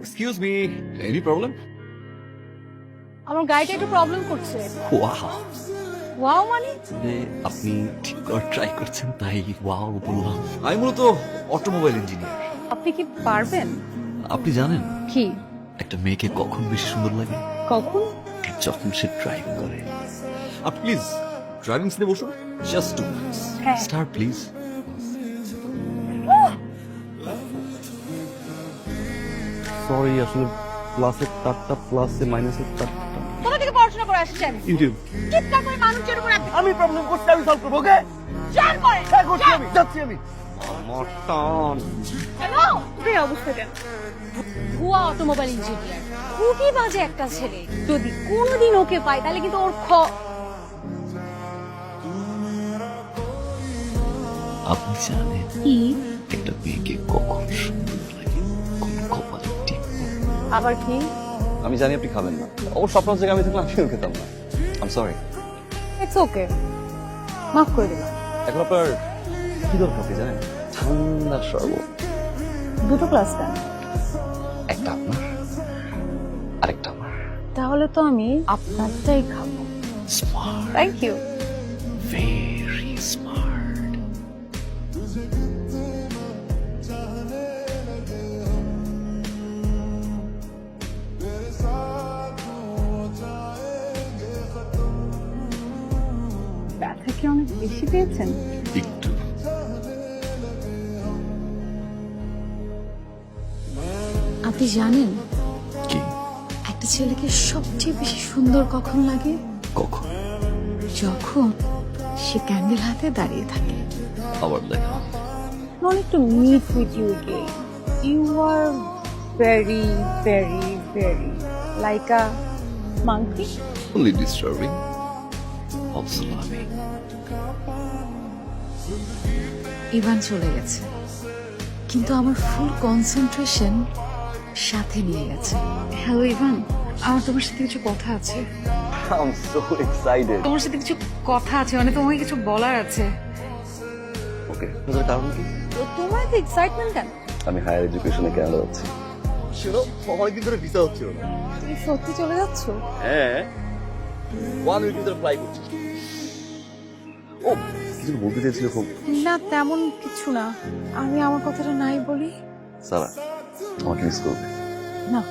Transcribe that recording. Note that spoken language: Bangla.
Excuse me, any problem? আমার গাড়িটা একটু প্রবলেম করছে। ওয়াও, ওয়াও মানে? যে আপনি ঠিক করে ট্রাই করছেন তাই ওয়াও বললাম। আমি মূলত অটোমোবাইল ইঞ্জিনিয়ার। আপনি কি পারবেন? আপনি জানেন কি? একটা মেয়েকে কখন বেশি সুন্দর লাগে? কখন? যখন সে ড্রাইভ করে। আপনি প্লিজ ড্রাইভিং সিটে বসুন, জাস্ট 2 মিনিটস। হ্যাঁ। Start please. সরি, আসলে প্লাসের তারটা প্লাসে মাইনাসের তারটা। কোথা থেকে পড়াশোনা করে আসছেন? ইউটিউব। চিৎকার করে মানুষের উপর আমি প্রবলেম করছি, আমি সলভ করবো। ওকে, চার করে হ্যাঁ করছি, আমি যাচ্ছি। আমি মটন। হ্যালো, এই অবস্থা কেন? ভুয়া অটোমোবাইল ইঞ্জিনিয়ার, খুবই বাজে একটা ছেলে। যদি কোনোদিন ওকে পাই তাহলে কিন্তু ওর আপনি জানেন কি? একটা মেয়েকে কখন সুন্দর লাগে? কোন কপালে টিপ। আবার কি? আমি জানি আপনি খাবেন না, ওর স্বপ্ন জায়গা আমি থাকলে আমিও খেতাম না। আম সরি। ইটস ওকে, মাফ করে দিলাম। এখন আপনার কি দরকার আপনি জানেন? ঠান্ডা শরবত। দুটো ক্লাস দেন। একটা আপনার, আরেকটা আমার। তাহলে তো আমি আপনারটাই খাবো। Smart, thank you. Very smart. ব্যথা কি অনেক বেশি পেয়েছেন? একটু। আপনি জানেন কি? একটা ছেলেকে সবচেয়ে বেশি সুন্দর কখন লাগে? কখন? যখন সে ক্যান্ডেল হাতে দাঁড়িয়ে থাকে। আবার দেখা। I wanted to meet with you again. You are very, very, very like a monkey. Only disturbing, also loving. Evan চলে গেছে, কিন্তু আমার ফুল কনসেন্ট্রেশন সাথে নিয়ে গেছে। হ্যালো ইভান, আমার তোমার সাথে কিছু কথা আছে। আম সো এক্সাইটেড। তোমার সাথে কিছু কথা আছে, মানে তোমাকে কিছু বলার আছে। ওকে, আপনাদের কারণ কি? তো তোমার এত এক্সাইটমেন্ট কেন? আমি হায়ার এডুকেশনে কেন যাচ্ছি? শুনো, অনেকদিন ধরে ভিসা হচ্ছিল না। তুমি সত্যি চলে যাচ্ছ? হ্যাঁ, 1 উইকের ধরে ফ্লাই করছি। ও কিছু বলতে চেয়েছিল খুব। না তেমন কিছু না, আমি আমার কথাটা নাই বলি। সারা আমাকে মিস করবে। না